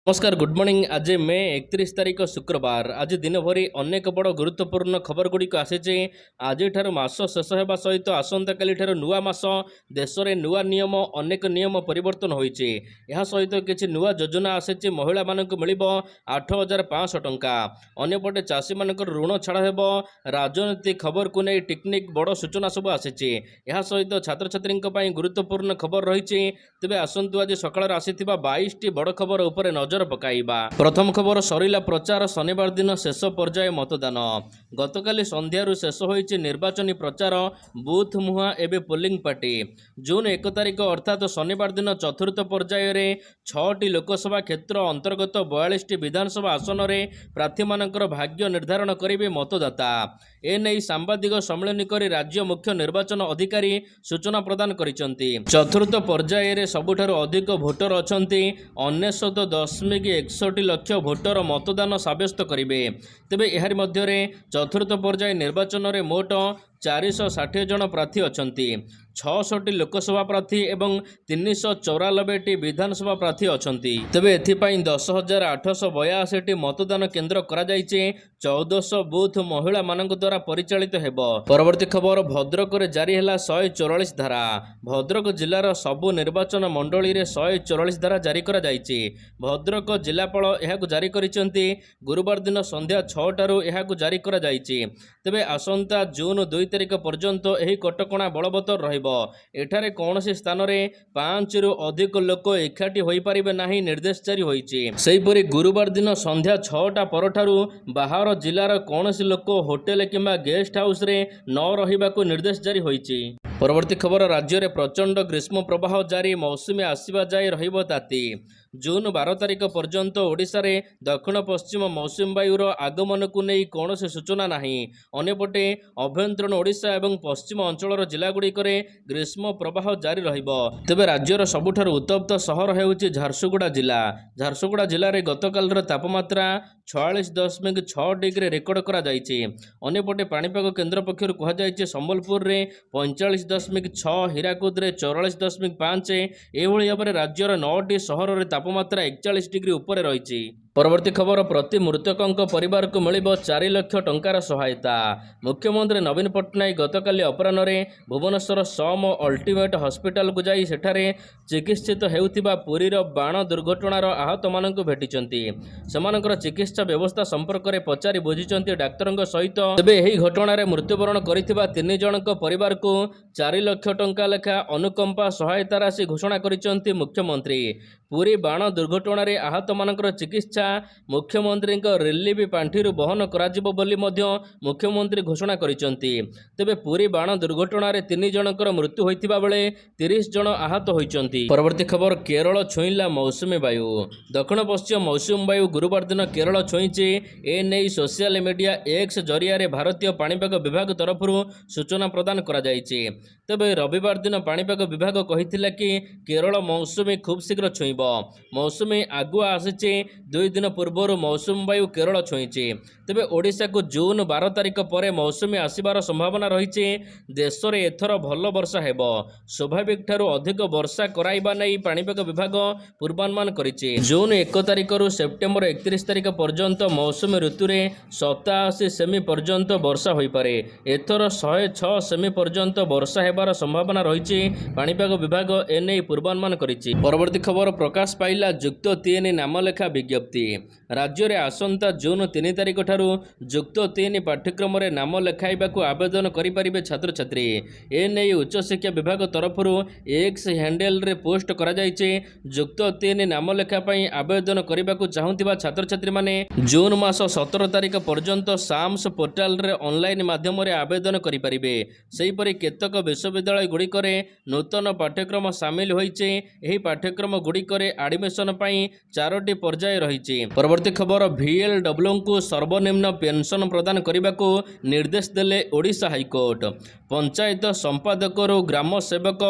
नमस्कार good morning. आज मे 31 तारीख शुक्रवार। आज दिन भरी अनेक बड़ गुरुत्वपूर्ण खबर गुड़िक आसी। आज मास शेष होगा सहित आसंता काली नुआ मास देश में नुआ नियम अनेक नियम परिवर्तन होइछि। यह सहित किछि नुआ योजना आसी। महिला मानक मिलिबो 8,500 टंका। अन्यपटे चाषी मानकर ऋण छाड़ हेबो। राजनीति खबर को नहीं टेक्निक बड़ सूचना सब आसी। यह सहित छात्र छात्री गुरुत्वपूर्ण खबर रही। तेबे आसंतु आज सकाळ आसीथिबा 22टी बड़ खबर उपरे नजर पकाइबा। प्रथम खबर सरिला प्रचार। शनिवार दिन शेष पर्याय मतदान। गतकाली संध्यारू शेष होइछि निर्वाचनी प्रचार। बूथ मुहा एबे पोलिंग पार्टी। जून 1 तारिख अर्थात शनिवार दिन चतुर्थ पर्याय रे 6टी लोकसभा क्षेत्र अंतर्गत 42टी विधानसभा आसन रे प्रार्थी मानकर भाग्य निर्धारण करिवे मतदाता। एने सांबादिक सम्मेलन करी राज्य मुख्य निर्वाचन अधिकारी सूचना प्रदान करिसंती। चतुर्थ पर्याय रे सबुठारु अधिक भोटर अछंती। 99.61 लक्ष भोटर मतदान साब्यस्त करिवे। तेबे एहार मध्य रे चतुर्थ पर्याय निर्वाचन रे मोट 460 जन प्रार्थी अछंती। 66टी लोकसभा प्रार्थी एवं 394टी विधानसभा प्रार्थी अछंती। तेबे एथिपाई 10,882टी मतदान केन्द्र करा जायछि। 1400 बूथ महिला मानक द्वारा परिचालित हेबो। परवर्ती खबर भद्रक रे जारी हैला 144 धारा। भद्रक जिलार सबु निर्वाचन मंडली रे 144 धारा जारी करा जायछि। भद्रक जिलापाल एहाकु जारी करिसंती। गुरुवार दिन संध्या 6 टारु एहाकु जारी करा जायछि। तेबे आसंता जून 2 तारिख पर्यंत एही कटकणा बलवत्तर रहिबो। एठारे कौनसी स्थान रे 5 रु अधिक लोक एकाठी होई परिबे नाही निर्देश जारी होईछि। सेहिपरि गुरुवार दिन संध्या 6टा परठारु बाहर जिलार कौनसी लोक होटेल किंबा गेस्ट हाउस रे न रहिबाकु निर्देश जारी होईछि। परवर्ती खबर राज्य रे प्रचंड ग्रीष्म प्रवाह जारी। मौसुमी आसीबा जाय रहिबो ताती। जून 12 तारिख पर्यंत ओडिशा रे दक्षिण पश्चिम मौसुमी वायुर आगमन को नहीं कौन सूचना नहीं। अन्यपटे अभ्यंतरण ओडिशा एवं पश्चिम अंचल जिलागुड़िक ग्रीष्म प्रवाह जारी रहिबो। तेबे राज्यर सबुठारु उत्तप्त सहर हेउछि झारसुगुड़ा जिला। झारसुगुड़ा जिले में गतकाल तापमात्रा 46.6 डिग्री रेकर्ड करा जायछि। अन्यपटे पाणीपाग केन्द्र पक्षर कहा जायछि संबलपुर रे 45.6, हीराकुद रे 44.5। एभली भाव में राज्यर 9टी सहर रे तापमात्रा 41 डिग्री ऊपर रही। परवर्ती खबर प्रति मृतकों परिवार को मिलिबो 4 लाख टंकार सहायता। मुख्यमंत्री नवीन पट्टनायक गतकाली अपराह्न भुवनेश्वर सम अल्टीमेट हॉस्पिटल को जाई सेठारे चिकित्सित हेउथिबा पुरीर बाण दुर्घटनार आहत मानक भेटिचंती। सेमानकर चिकित्सा व्यवस्था संपर्क में पचारि बुझिचंती डाक्तरंग सहित। तेबे एही घटना रे मृत्युवरण करिथिबा 3 जनक परिवार को 4 लाख टंका लेखा अनुकंपा सहायता राशि घोषणा करिचंती मुख्यमंत्री। पुरी बाण दुर्घटना रे आहत मानकर चिकित्सा मुख्यमंत्री रिलीफ पांठि बहन कराजिबो बोली मध्य मुख्यमंत्री घोषणा करिसंती। तेबे पुरी बाण दुर्घटना रे 3 जनकर मृत्यु होइतिबा बेले 30 जन आहत होइचंती। परवर्ती खबर केरल छुईला मौसुमी वायु। दक्षिण पश्चिम मौसुमी वायु गुरुवार दिन केरल छुईछि। ए नै सोशल मीडिया एक्स जरिया रे भारतीय पाणीपाग विभाग तरफ सूचना प्रदान करा जायछि। तेबे रविवार दिन पाणीपाग विभाग कहिथिला कि केरल मौसुमी खूब शीघ्र छुईबो। मौसुमी आगुआ आसिछि। 2 दिन पूर्व मौसुमी वायु केरल छुईछि। तेबे ओडिशा को जून 12 तारिख पर मौसुमी आसिबार संभावना रही। देश में एथर भल वर्षा हेबो। स्वाभाविक ठारू अधिक वर्षा कराइबा नै पाणीपाग विभाग पूर्वानुमान करिछि। जून 1 तारिख रु सेप्टेम्बर 31 तारिख पर्यंत मौसुमी ऋतु रे 87 सेमी पर्यंत वर्षा होई पारे। एथर 106 सेमी पर्यंत वर्षा हेबार संभावना रही। पाणीपाग विभाग एने पूर्वानुमान करिछि। परवर्ती खबर प्रकाश पाइला जुक्त 3 नामलेखा विज्ञप्ति। राज्य में आसंता जून 3 तारिख ठारू जुक्त 3 पाठ्यक्रम रे नाम लेखाइबाकू आवेदन करिपारिबे छात्र छात्री। एने उच्च शिक्षा विभाग तरफ एक्स हैंडल रे पोस्ट करा जायछि। जुक्त 3 नाम लेखा पई आवेदन करिबाकू चाहुथिबा छात्र छात्री माने जून मास 17 तारिख पर्यंत साम्स पोर्टाल रे ऑनलाइन माध्यम रे आवेदन करिपारिबे। सेहिपरि केतक विश्वविद्यालय गुड़िकरे नूतन पाठ्यक्रम सामिल होइछि। एही पाठ्यक्रम गुड़िकरे एडमिशन पई 4टी पर्याय रही। परवर्ती खबर VLW को सर्वनिम्न पेंशन प्रदान करने को निर्देश देले ओडिशा हाईकोर्ट। पंचायत संपादक ग्राम सेवक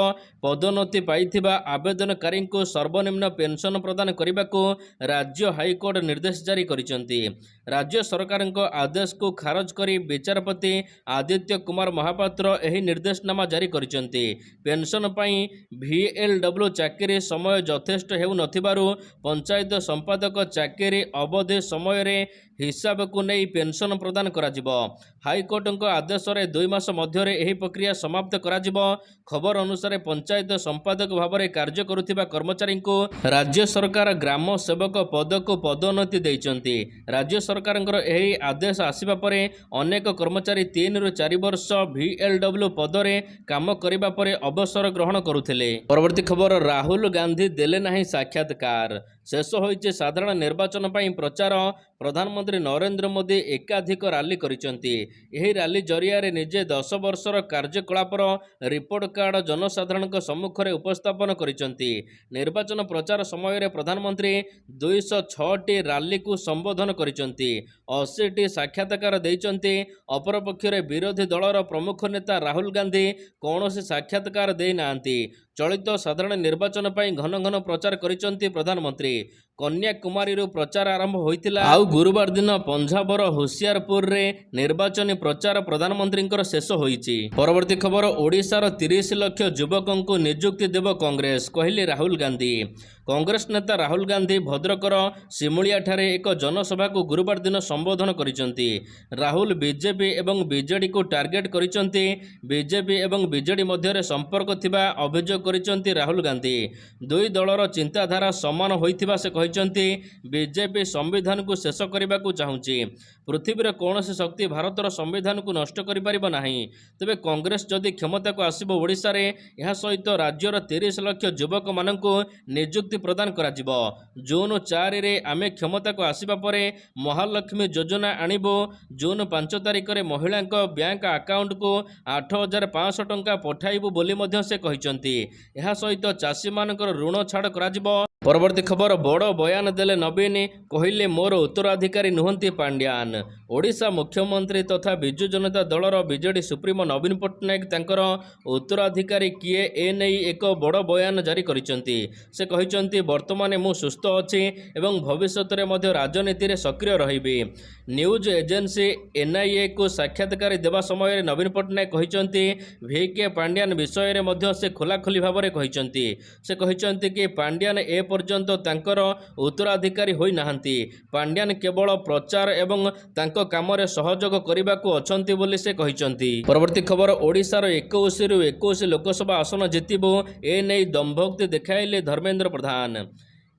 पदोन्नति पाइथिबा आवेदनकारी को सर्वनिम्न पेंशन प्रदान करने को राज्य हाईकोर्ट निर्देश जारी कर କରିଛନ୍ତି। राज्य सरकार आदेश को खारज करी विचारपति आदित्य कुमार महापात्र एही निर्देशनामा जारी କରିଛନ୍ତି। पेंशन पाई VLW चाकरी समय यथेष्ट हेउ नथिबारु पंचायत संपादक चाकरी अवधि समय रे हिसाब को नहीं पेंशन प्रदान कराजिबो। हाईकोर्ट आदेश रे 2 मास मध्य एही प्रक्रिया समाप्त कराजिबो। खबर अनुसार पंचायत संपादक भाव में कार्य करुथिबा कर्मचारी को राज्य सरकार ग्राम सेवक पद को पदोन्नति देइचंती। राज्य सरकार एही आदेश आसिबा परे अनेक कर्मचारी 3 रु 4 वर्ष VLW पदरे काम करिबा परे अवसर ग्रहण करुथिले। परवर्ती खबर राहुल गांधी देले नाही साक्षात्कार। शेष होइचे साधारण निर्वाचन पई प्रचार। प्रधानमंत्री नरेंद्र मोदी एकाधिक रैली करिसंती। एही रैली जरिया रे निजे 10 वर्षर कार्यकलापर रिपोर्ट कार्ड जनसाधारण सम्मुख में उपस्थापन करिसंती। निर्वाचन प्रचार समय रे प्रधानमंत्री 206 टी रैली को संबोधन करिसंती। 80 टी साक्षात्कार देइचंती। अपरपक्ष रे विरोधी दलर प्रमुख नेता राहुल गांधी कौनसी साक्षात्कार देई नांती। चलित साधारण निर्वाचन पर घन घन प्रचार करिसंती प्रधानमंत्री। कन्याकुमारी प्रचार आरंभ होइतिला। आउ गुरुवार दिन पंजाबर होशियारपुर रे निर्वाचन प्रचार प्रधानमंत्री शेष होइछि। परवर्ती खबर ओडिशार 30 लाख युवकों को नियुक्ति देव कांग्रेस कहले राहुल गांधी। कांग्रेस नेता राहुल गांधी भद्रकर सिमुलिया ठारे एक जनसभा को गुरुवार दिन संबोधन करिसंती। राहुल बीजेपी एवं बीजेडी को टार्गेट करिसंती। बीजेपी एवं बीजेडी मध्य संपर्क थिबा अभियोग करिसंती राहुल गांधी। दुई दलर चिंताधारा समान होइथिबा से कहिसंती। बीजेपी संविधान को शेष करने को चाहूँगी। पृथ्वी कौन शक्ति भारतर संविधान को नष्ट करिपारिबो नाही। तेबे कांग्रेस जदि क्षमता को आसिबो ओडिशा रे एहा सहित राज्यर 30 लाख युवक माननकु नियुक्ति प्रदान कराजिबो। जून 4 रे आमे क्षमता को आसिबा परे महालक्ष्मी योजना आनिबो। जून 5 तारिख रे महिला बैंक अकाउंट को 8500 टंका पठाइबो बोली मध्य से कहिसंती। एहा सहित चाषी मानकर ऋण छाड़ कराजिबो। परवर्ती खबर बड़ बयान देले नवीन कहले मोर उत्तराधिकारी नुहंती पांड्यान। ओडिशा मुख्यमंत्री तथा बिजु जनता दलर बीजेडी सुप्रीमो नवीन पट्टनायक तांकर उत्तराधिकारी किए ए नहीं एक बड़ बयान जारी करिसंती। से कहिसंती वर्तमान मु सुस्थ अछि एवं भविष्यत रे मध्य राजनीति रे सक्रिय रहिबी। न्यूज एजेंसी NIA को साक्षात्कार देवा समय नवीन पट्टनायक कहिसंती VK पांड्यान विषय रे मध्य से खोलाखोली भाव में कहिसंती। से कहिसंती कि पांड्यान ए पर्यंत तांकर उत्तराधिकारी होई नाहंती। पांड्यान केवल प्रचार एवं तांको काम रे सहयोग करने को अछंती बोली से कहिसंती। परवर्ती खबर ओडिशार 21 रु 21 लोकसभा आसन जितिबो ए नै दंभोक्ति देखाइले धर्मेंद्र प्रधान।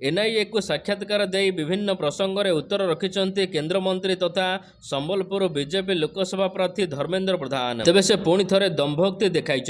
NIA को साक्षात्कार दे विभिन्न प्रसंग में उत्तर रखिंट केंद्र मंत्री तथा संबलपुर बीजेपी लोकसभा प्रार्थी धर्मेंद्र प्रधान। तेबे से पुणी थे दंभोक्ति देखाई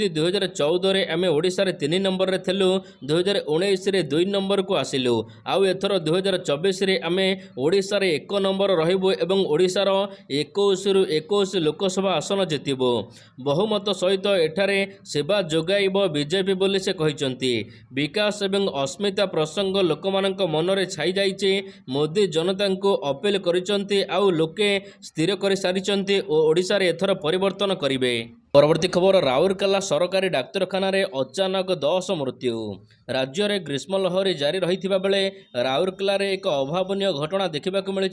2014 रे आमे ओडिशा रे 3 नंबर रे थिलु। 2019 रे 2 नंबर को आसिलु। आउ एथर 2024 रे आमे ओडिशा रे 1 नंबर रहिबो एवं ओडिशा रो 21 रु 21 लोकसभा आसन जितिबो। बहुमत सहित एठारे सेवा जोगाइबो बीजेपी बोली से कहिसंती। विकास एवं अस्मिता प्रसंग लोकमानक मनरे छाई जाइछे। मोदी जनता को अपील करिसंती आउ लोके स्थिर कर सारिसंती ओ ओडिशा रे एथर परिवर्तन करिवे। परवर्ती खबर राउरकेला सरकारी डाक्तरखाना रे अचानक 10 मृत्यु। राज्य में ग्रीष्म लहरी जारी रही बेले राउरकेला रे एक अभावनीय घटना देखा मिली।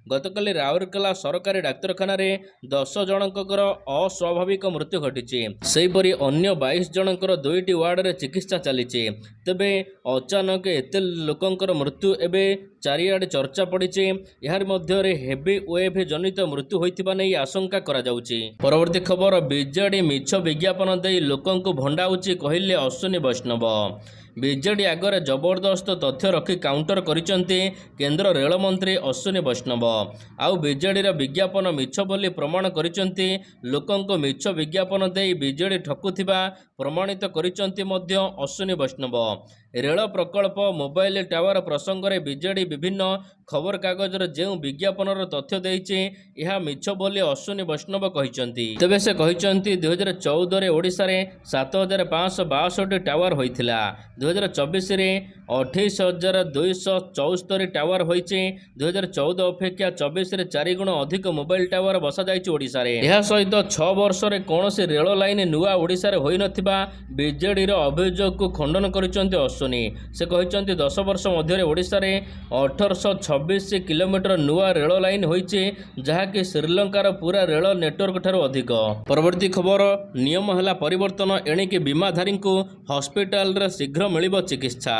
गतकाली राउरकेला सरकारी डाक्तरखाना रे 10 जनकर अस्वाभाविक मृत्यु घटी। सेहीपरि अन्य 22 जनकर 2टी वार्ड रे चिकित्सा चली। तेबे अचानक एते लोकंकर मृत्यु एबे चारिआडे चर्चा पड़ी। यार मध्य हेवी वेव जनित मृत्यु होइथिबा नै आशंका करा जाउची। परवर्ती खबर बीजेडी मिछ विज्ञापन दे लोकों को भंडाउची कहले अश्विनी वैष्णव। बीजेडी आगे जबरदस्त तथ्य रखी काउंटर करिसंती केंद्र रेल मंत्री अश्विनी वैष्णव। आउ बीजेडी विज्ञापन मिछ बोली प्रमाण करिसंती। लोकों को मिछ विज्ञापन दे बीजेडी ठकुथिबा प्रमाणित करिसंती मध्य अश्विनी वैष्णव। रेल प्रकल्प मोबाइल टावर प्रसंग में बीजेडी विभिन्न खबर कागज जो विज्ञापन तथ्य देइछि यह मिछ बोली अश्विनी वैष्णव कहिसंती। तेबे से कहिसंती 2014 रे ओडिशा रे 7562 टावर होइथिला। 2024 रे 28274 टावर होइछि। 2014 अपेक्षा 24 रे 4 गुण अधिक मोबाइल टावर बसा जाइछि ओडिशा रे। यह सहित 6 वर्ष रे कोनोसी रेल लाइन नुआ ओडिशा रे होई नथिबा बीजेडी रो अभियोग को खंडन करिसंती अश्विनी। ଆସୁନି। ସେ କହିଛନ୍ତି 10 ବର୍ଷ ମଧ୍ୟରେ ଓଡ଼ିଶାରେ 1826 କିଲୋମିଟର ନୂଆ ରେଳ ଲାଇନ୍ ହୋଇଛି, ଯାହାକି ଶ୍ରୀଲଙ୍କାର ପୁରା ରେଳ ନେଟୱାର୍କ ଠାରୁ ଅଧିକ। ପରବର୍ତ୍ତୀ ଖବର, ନିୟମ ହେଲା ପରିବର୍ତ୍ତନ, ଏଣିକି ବୀମାଧାରୀଙ୍କୁ ହସ୍ପିଟାଲରେ ଶୀଘ୍ର ମିଳିବ ଚିକିତ୍ସା।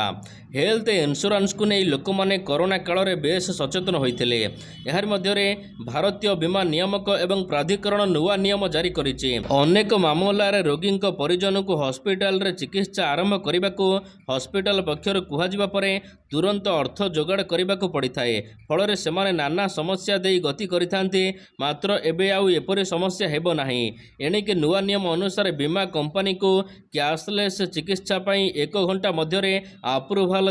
ହେଲ୍ଥ ଇନ୍ସୁରାନ୍ସକୁ ନେଇ ଲୋକମାନେ କରୋନା କାଳରେ ବେଶ୍ ସଚେତନ ହୋଇଥିଲେ। ଏହାରି ମଧ୍ୟରେ ଭାରତୀୟ ବୀମା ନିୟାମକ ଏବଂ ପ୍ରାଧିକରଣ ନୂଆ ନିୟମ ଜାରି କରିଛି। ଅନେକ ମାମଲାରେ ରୋଗୀଙ୍କ ପରିଜନଙ୍କୁ ହସ୍ପିଟାଲରେ ଚିକିତ୍ସା ଆରମ୍ଭ କରିବାକୁ ହସ୍ପିଟାଲ ପକ୍ଷରୁ କୁହାଯିବା ପରେ ତୁରନ୍ତ ଅର୍ଥ ଯୋଗାଡ଼ କରିବାକୁ ପଡ଼ିଥାଏ। ଫଳରେ ସେମାନେ ନାନା ସମସ୍ୟା ଦେଇ ଗତି କରିଥାନ୍ତି। ମାତ୍ର ଏବେ ଆଉ ଏପରି ସମସ୍ୟା ହେବ ନାହିଁ। ଏଣିକି ନୂଆ ନିୟମ ଅନୁସାରେ ବୀମା କମ୍ପାନୀକୁ କ୍ୟାସଲେସ୍ ଚିକିତ୍ସା ପାଇଁ 1 ଘଣ୍ଟା ମଧ୍ୟରେ ଆପ୍ରୁଭାଲ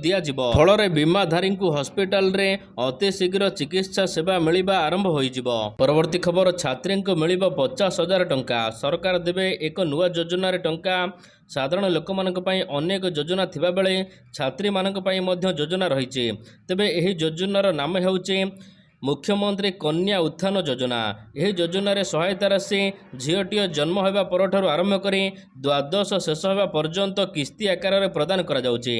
ଦିଆଯିବ। ଫଳରେ ବୀମାଧାରୀଙ୍କୁ ହସ୍ପିଟାଲରେ ଅତି ଶୀଘ୍ର ଚିକିତ୍ସା ସେବା ମିଳିବା ଆରମ୍ଭ ହୋଇଯିବ। ପରବର୍ତ୍ତୀ ଖବର, ଛାତ୍ରୀଙ୍କୁ ମିଳିବ 50,000 ଟଙ୍କା। ସରକାର ଦେବେ ଏକ ନୂଆ ଯୋଜନାରେ ଟଙ୍କା। ସାଧାରଣ ଲୋକମାନଙ୍କ ପାଇଁ ଅନେକ ଯୋଜନା ଥିବାବେଳେ ଛାତ୍ରୀମାନଙ୍କ ପାଇଁ ମଧ୍ୟ ଯୋଜନା ରହିଛି। ତେବେ ଏହି ଯୋଜନାର ନାମ ହେଉଛି ମୁଖ୍ୟମନ୍ତ୍ରୀ କନ୍ୟା ଉତ୍ଥାନ ଯୋଜନା। ଏହି ଯୋଜନାରେ ସହାୟତା ରାଶି ଝିଅଟିଏ ଜନ୍ମ ହେବା ପରଠାରୁ ଆରମ୍ଭ କରି ଦ୍ୱାଦଶ ଶେଷ ହେବା ପର୍ଯ୍ୟନ୍ତ କିସ୍ତି ଆକାରରେ ପ୍ରଦାନ କରାଯାଉଛି,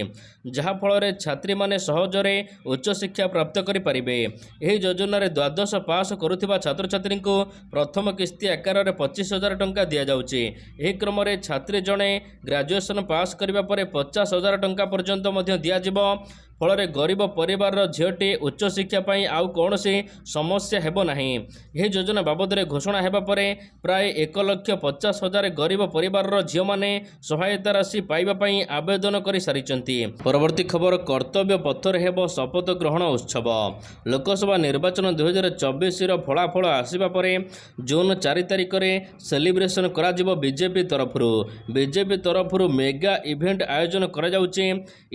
ଯାହାଫଳରେ ଛାତ୍ରୀମାନେ ସହଜରେ ଉଚ୍ଚଶିକ୍ଷା ପ୍ରାପ୍ତ କରିପାରିବେ। ଏହି ଯୋଜନାରେ ଦ୍ୱାଦଶ ପାସ୍ କରୁଥିବା ଛାତ୍ରଛାତ୍ରୀଙ୍କୁ ପ୍ରଥମ କିସ୍ତି ଆକାରରେ 25,000 ଟଙ୍କା ଦିଆଯାଉଛି। ଏହି କ୍ରମରେ ଛାତ୍ରୀ ଜଣେ ଗ୍ରାଜୁଏସନ୍ ପାସ୍ କରିବା ପରେ 50,000 ଟଙ୍କା ପର୍ଯ୍ୟନ୍ତ ମଧ୍ୟ ଦିଆଯିବ। ଫଳରେ ଗରିବ ପରିବାରର ଝିଅଟି ଉଚ୍ଚଶିକ୍ଷା ପାଇଁ ଆଉ କୌଣସି ସମସ୍ୟା ହେବ ନାହିଁ। ଏହି ଯୋଜନା ବାବଦରେ ଘୋଷଣା ହେବା ପରେ ପ୍ରାୟ 1,50,000 ଗରିବ ପରିବାରର ଝିଅମାନେ ସହାୟତା ରାଶି ପାଇବା ପାଇଁ ଆବେଦନ କରିସାରିଛନ୍ତି। ପରବର୍ତ୍ତୀ ଖବର, କର୍ତ୍ତବ୍ୟ ପଥରେ ହେବ ଶପଥ ଗ୍ରହଣ ଉତ୍ସବ। ଲୋକସଭା ନିର୍ବାଚନ 2024ର ଫଳାଫଳ ଆସିବା ପରେ ଜୁନ୍ 4 ତାରିଖରେ ସେଲିବ୍ରେସନ୍ କରାଯିବ ବିଜେପି ତରଫରୁ। ବିଜେପି ତରଫରୁ ମେଗା ଇଭେଣ୍ଟ ଆୟୋଜନ କରାଯାଉଛି।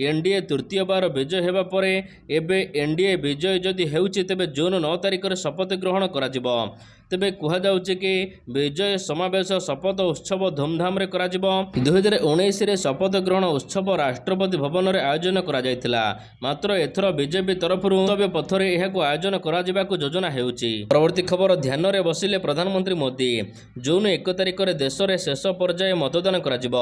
ଏନ୍ଡିଏ ତୃତୀୟବାର ବିଜୟ ହେବା ପରେ ଏବେ ଏନ୍ଡିଏ ବିଜୟ ଯଦି ହେଉଛି, ତେବେ ଜୁନ୍ 9 ତାରିଖରେ ଶପଥ ଗ୍ରହଣ କରାଯିବ। ତେବେ କୁହାଯାଉଛି କି ବିଜୟ ସମାବେଶ ଶପଥ ଉତ୍ସବ ଧୁମଧାମରେ କରାଯିବ। 2019ରେ ଶପଥ ଗ୍ରହଣ ଉତ୍ସବ ରାଷ୍ଟ୍ରପତି ଭବନରେ ଆୟୋଜନ କରାଯାଇଥିଲା। ମାତ୍ର ଏଥର ବିଜେପି ତରଫରୁ କର୍ତ୍ତବ୍ୟ ପଥରେ ଏହାକୁ ଆୟୋଜନ କରାଯିବାକୁ ଯୋଜନା ହେଉଛି। ପରବର୍ତ୍ତୀ ଖବର, ଧ୍ୟାନରେ ବସିଲେ ପ୍ରଧାନମନ୍ତ୍ରୀ ମୋଦି। ଜୁନ୍ 1 ତାରିଖରେ ଦେଶରେ ଶେଷ ପର୍ଯ୍ୟାୟ ମତଦାନ କରାଯିବ।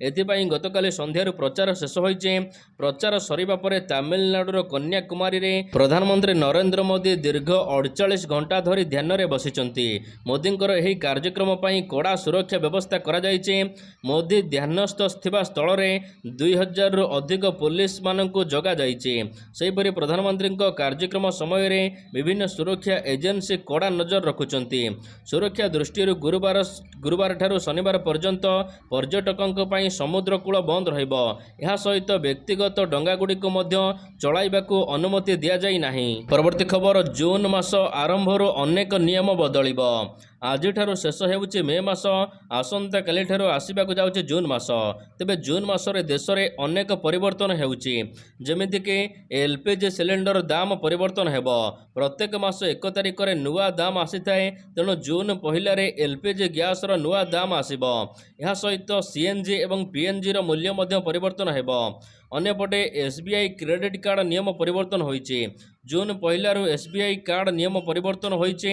ଏଥିପାଇଁ ଗତକାଲି ସନ୍ଧ୍ୟାରୁ ପ୍ରଚାର ଶେଷ ହୋଇଛି। ପ୍ରଚାର ସରିବା ପରେ ତାମିଲନାଡୁର କନ୍ୟାକୁମାରୀରେ ପ୍ରଧାନମନ୍ତ୍ରୀ ନରେନ୍ଦ୍ର ମୋଦି ଦୀର୍ଘ 48 ଘଣ୍ଟା ଧରି ଧ୍ୟାନରେ ବସିଛନ୍ତି। ମୋଦିଙ୍କର ଏହି କାର୍ଯ୍ୟକ୍ରମ ପାଇଁ କଡ଼ା ସୁରକ୍ଷା ବ୍ୟବସ୍ଥା କରାଯାଇଛି। ମୋଦି ଧ୍ୟାନସ୍ଥ ଥିବା ସ୍ଥଳରେ 2,000ରୁ ଅଧିକ ପୋଲିସମାନଙ୍କୁ ଜଗାଯାଇଛି। ସେହିପରି ପ୍ରଧାନମନ୍ତ୍ରୀଙ୍କ କାର୍ଯ୍ୟକ୍ରମ ସମୟରେ ବିଭିନ୍ନ ସୁରକ୍ଷା ଏଜେନ୍ସି କଡ଼ା ନଜର ରଖୁଛନ୍ତି। ସୁରକ୍ଷା ଦୃଷ୍ଟିରୁ ଗୁରୁବାରଠାରୁ ଶନିବାର ପର୍ଯ୍ୟନ୍ତ ପର୍ଯ୍ୟଟକଙ୍କ ପାଇଁ ସମୁଦ୍ରକୂଳ ବନ୍ଦ ରହିବ। ଏହା ସହିତ ବ୍ୟକ୍ତିଗତ ଡଙ୍ଗାଗୁଡ଼ିକୁ ମଧ୍ୟ ଚଳାଇବାକୁ ଅନୁମତି ଦିଆଯାଇ ନାହିଁ। ପରବର୍ତ୍ତୀ ଖବର, ଜୁନ୍ ମାସ ଆରମ୍ଭରୁ ଅନେକ ନିୟମ ବଦଳିବ। ଆଜିଠାରୁ ଶେଷ ହେଉଛି ମେ ମାସ। ଆସନ୍ତାକାଲିଠାରୁ ଆସିବାକୁ ଯାଉଛି ଜୁନ୍ ମାସ। ତେବେ ଜୁନ୍ ମାସରେ ଦେଶରେ ଅନେକ ପରିବର୍ତ୍ତନ ହେଉଛି। ଯେମିତିକି LPG ସିଲିଣ୍ଡର ଦାମ ପରିବର୍ତ୍ତନ ହେବ। ପ୍ରତ୍ୟେକ ମାସ 1 ତାରିଖରେ ନୂଆ ଦାମ ଆସିଥାଏ। ତେଣୁ ଜୁନ୍ 1ରେ LPG ଗ୍ୟାସର ନୂଆ ଦାମ ଆସିବ। ଏହା ସହିତ CNG ଏବଂ PNGର ମୂଲ୍ୟ ମଧ୍ୟ ପରିବର୍ତ୍ତନ ହେବ। ଅନ୍ୟପଟେ SBI କ୍ରେଡିଟ୍ କାର୍ଡ଼ ନିୟମ ପରିବର୍ତ୍ତନ ହୋଇଛି। ଜୁନ୍ 1ରୁ SBI କାର୍ଡ଼ ନିୟମ ପରିବର୍ତ୍ତନ ହୋଇଛି।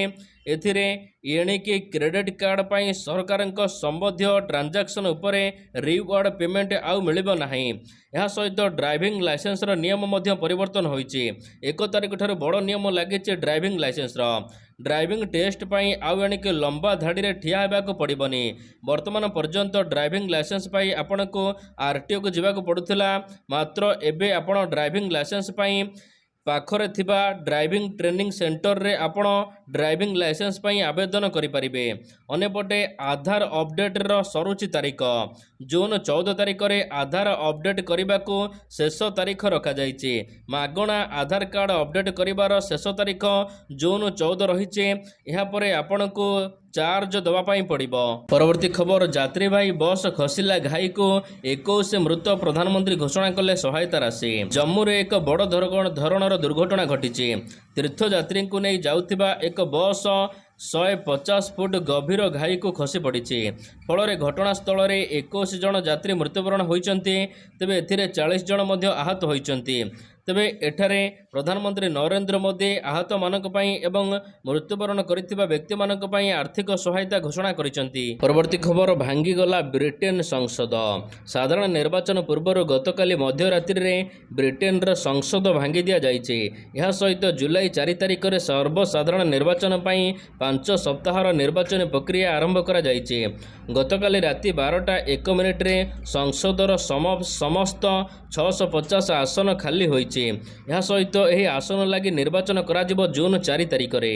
ଏଥିରେ ଏଣିକି କ୍ରେଡିଟ୍ କାର୍ଡ଼ ପାଇଁ ସରକାରଙ୍କ ସମ୍ବନ୍ଧୀୟ ଟ୍ରାଞ୍ଜାକ୍ସନ୍ ଉପରେ ରିୱାର୍ଡ଼ ପେମେଣ୍ଟ ଆଉ ମିଳିବ ନାହିଁ। ଏହା ସହିତ ଡ୍ରାଇଭିଂ ଲାଇସେନ୍ସର ନିୟମ ମଧ୍ୟ ପରିବର୍ତ୍ତନ ହୋଇଛି। 1 ତାରିଖଠାରୁ ବଡ଼ ନିୟମ ଲାଗିଛି ଡ୍ରାଇଭିଂ ଲାଇସେନ୍ସର। ଡ୍ରାଇଭିଂ ଟେଷ୍ଟ ପାଇଁ ଆଉ ଏଣିକି ଲମ୍ବା ଧାଡ଼ିରେ ଠିଆ ହେବାକୁ ପଡ଼ିବନି। ବର୍ତ୍ତମାନ ପର୍ଯ୍ୟନ୍ତ ଡ୍ରାଇଭିଂ ଲାଇସେନ୍ସ ପାଇଁ ଆପଣଙ୍କୁ RTOକୁ ଯିବାକୁ ପଡ଼ୁଥିଲା। ମାତ୍ର ଏବେ ଆପଣ ଡ୍ରାଇଭିଂ ଲାଇସେନ୍ସ ପାଇଁ ପାଖରେ ଥିବା ଡ୍ରାଇଭିଂ ଟ୍ରେନିଂ ସେଣ୍ଟରରେ ଆପଣ ଡ୍ରାଇଭିଂ ଲାଇସେନ୍ସ ପାଇଁ ଆବେଦନ କରିପାରିବେ। ଅନ୍ୟପଟେ ଆଧାର ଅପଡେଟ୍ର ସରୁଛି ତାରିଖ। ଜୁନ୍ 14 ତାରିଖରେ ଆଧାର ଅପଡେଟ୍ କରିବାକୁ ଶେଷ ତାରିଖ ରଖାଯାଇଛି। ମାଗଣା ଆଧାର କାର୍ଡ଼ ଅପଡେଟ୍ କରିବାର ଶେଷ ତାରିଖ ଜୁନ୍ 14 ରହିଛି। ଏହାପରେ ଆପଣଙ୍କୁ ଚାର୍ଜ ଦେବା ପାଇଁ ପଡ଼ିବ। ପରବର୍ତ୍ତୀ ଖବର, ଯାତ୍ରୀବାହୀ ବସ୍ ଖସିଲା ଘାଇକୁ 21 ମୃତ, ପ୍ରଧାନମନ୍ତ୍ରୀ ଘୋଷଣା କଲେ ସହାୟତା ରାଶି। ଜମ୍ମୁରେ ଏକ ବଡ଼ ଧରଣର ଦୁର୍ଘଟଣା ଘଟିଛି। ତୀର୍ଥଯାତ୍ରୀଙ୍କୁ ନେଇ ଯାଉଥିବା ଏକ ବସ୍ 150 ଫୁଟ ଗଭୀର ଘାଇକୁ ଖସି ପଡ଼ିଛି। ଫଳରେ ଘଟଣାସ୍ଥଳରେ 21 ଜଣ ଯାତ୍ରୀ ମୃତ୍ୟୁବରଣ ହୋଇଛନ୍ତି। ତେବେ ଏଥିରେ 40 ଜଣ ମଧ୍ୟ ଆହତ ହୋଇଛନ୍ତି। ତେବେ ଏଠାରେ ପ୍ରଧାନମନ୍ତ୍ରୀ ନରେନ୍ଦ୍ର ମୋଦି ଆହତମାନଙ୍କ ପାଇଁ ଏବଂ ମୃତ୍ୟୁବରଣ କରିଥିବା ବ୍ୟକ୍ତିମାନଙ୍କ ପାଇଁ ଆର୍ଥିକ ସହାୟତା ଘୋଷଣା କରିଛନ୍ତି। ପରବର୍ତ୍ତୀ ଖବର, ଭାଙ୍ଗିଗଲା ବ୍ରିଟେନ୍ ସଂସଦ। ସାଧାରଣ ନିର୍ବାଚନ ପୂର୍ବରୁ ଗତକାଲି ମଧ୍ୟରାତ୍ରିରେ ବ୍ରିଟେନ୍ର ସଂସଦ ଭାଙ୍ଗି ଦିଆଯାଇଛି। ଏହା ସହିତ ଜୁଲାଇ 4 ତାରିଖରେ ସର୍ବସାଧାରଣ ନିର୍ବାଚନ ପାଇଁ 5 ସପ୍ତାହର ନିର୍ବାଚନୀ ପ୍ରକ୍ରିୟା ଆରମ୍ଭ କରାଯାଇଛି। ଗତକାଲି ରାତି 12:01 ସଂସଦର ସମସ୍ତ 650 ଆସନ ଖାଲି ହୋଇଛି। ଏହା ସହିତ ଏହି ଆସନ ଲାଗି ନିର୍ବାଚନ କରାଯିବ ଜୁନ୍ 4 ତାରିଖରେ।